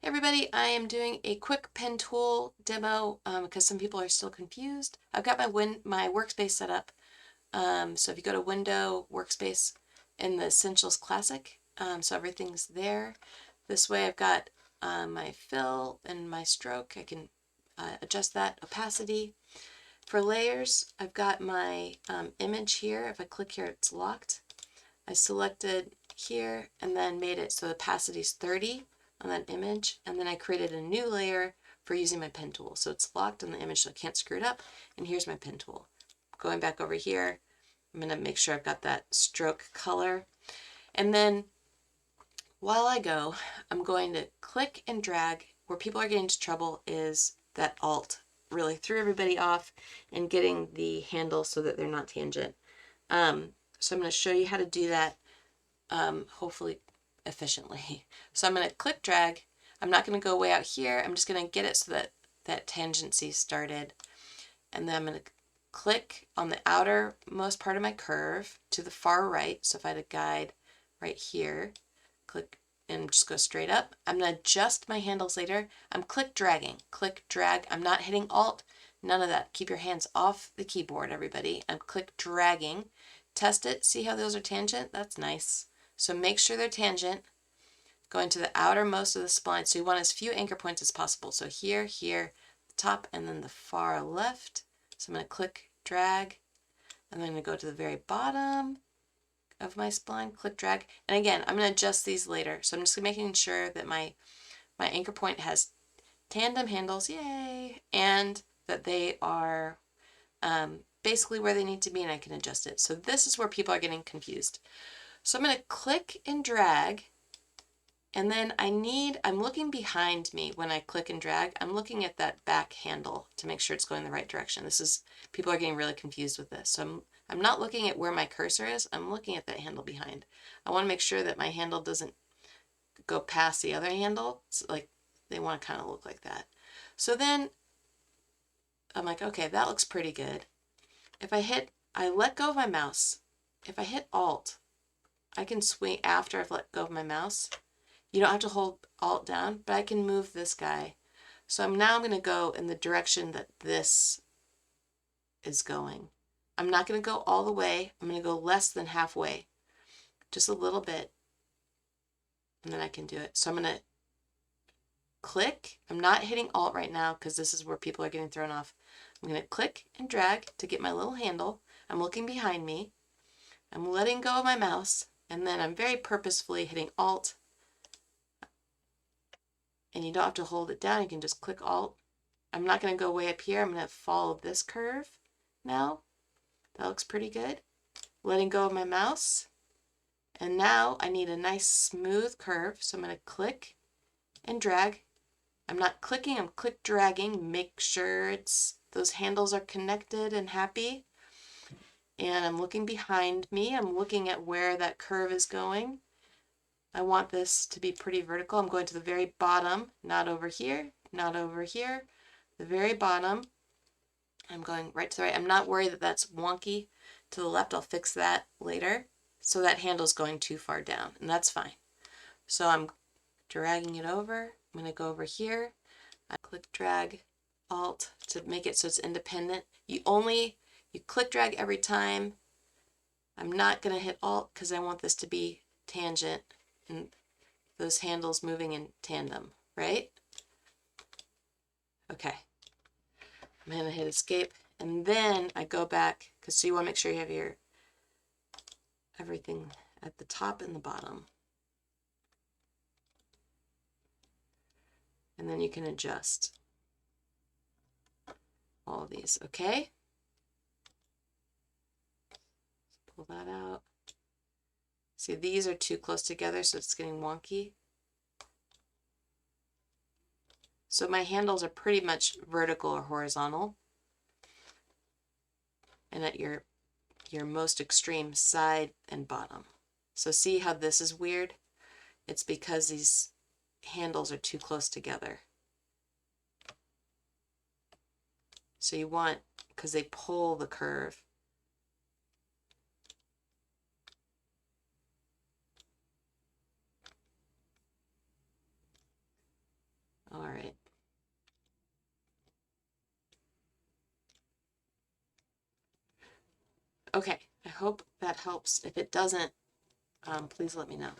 Hey everybody, I am doing a quick pen tool demo because some people are still confused. I've got my workspace set up. So if you go to Window, Workspace in the Essentials Classic, so everything's there. This way I've got my fill and my stroke. I can adjust that opacity. For layers, I've got my image here. If I click here, it's locked. I selected here and then made it so the opacity is 30 on that image, and then I created a new layer for using my pen tool. So it's locked on the image so I can't screw it up, and here's my pen tool. Going back over here, I'm going to make sure I've got that stroke color. And then while I go, I'm going to click and drag. Where people are getting into trouble is that Alt really threw everybody off and getting the handle so that they're not tangent. So I'm going to show you how to do that, hopefully efficiently. So I'm going to click drag. I'm not going to go way out here. I'm just going to get it so that that tangency started. And then I'm going to click on the outermost part of my curve to the far right. So if I had a guide right here, click and just go straight up. I'm going to adjust my handles later. I'm click dragging, click drag. I'm not hitting Alt, none of that. Keep your hands off the keyboard, everybody. I'm click dragging. Test it, see how those are tangent? That's nice. So make sure they're tangent. Going to the outermost of the spline. So you want as few anchor points as possible. So here, here, the top, and then the far left. So I'm going to click drag. And then I'm going to go to the very bottom of my spline, click drag. And again, I'm going to adjust these later. So I'm just making sure that my anchor point has tandem handles, yay, and that they are basically where they need to be, and I can adjust it. So this is where people are getting confused. So I'm going to click and drag, and then I'm looking behind me when I click and drag. I'm looking at that back handle to make sure it's going the right direction. People are getting really confused with this. So I'm not looking at where my cursor is. I'm looking at that handle behind. I want to make sure that my handle doesn't go past the other handle. It's like they want to kind of look like that. So then I'm like, okay, that looks pretty good. I let go of my mouse. If I hit Alt, I can swing after I've let go of my mouse. You don't have to hold Alt down, but I can move this guy. So now I'm going to go in the direction that this is going. I'm not going to go all the way. I'm going to go less than halfway, just a little bit, and then I can do it. So I'm going to click. I'm not hitting Alt right now because this is where people are getting thrown off. I'm going to click and drag to get my little handle. I'm looking behind me. I'm letting go of my mouse, and then I'm very purposefully hitting Alt. And you don't have to hold it down. You can just click Alt. I'm not going to go way up here. I'm going to follow this curve now. That looks pretty good. Letting go of my mouse. And now I need a nice smooth curve. So I'm going to click and drag. I'm not clicking, I'm click dragging. Make sure those handles are connected and happy. And I'm looking behind me. I'm looking at where that curve is going. I want this to be pretty vertical. I'm going to the very bottom, not over here, not over here, the very bottom. I'm going right to the right. I'm not worried that that's wonky to the left. I'll fix that later. So that handle's going too far down, and that's fine. So I'm dragging it over. I'm going to go over here. I click drag Alt to make it so it's independent. You click drag every time. I'm not going to hit Alt because I want this to be tangent and those handles moving in tandem, right? Okay. I'm going to hit escape, and then I go back because so you want to make sure you have your everything at the top and the bottom. And then you can adjust all of these, okay? Pull that out. See, these are too close together, so it's getting wonky. So my handles are pretty much vertical or horizontal. And at your most extreme side and bottom. So see how this is weird? It's because these handles are too close together. So you want, because they pull the curve. Okay, I hope that helps. If it doesn't, please let me know.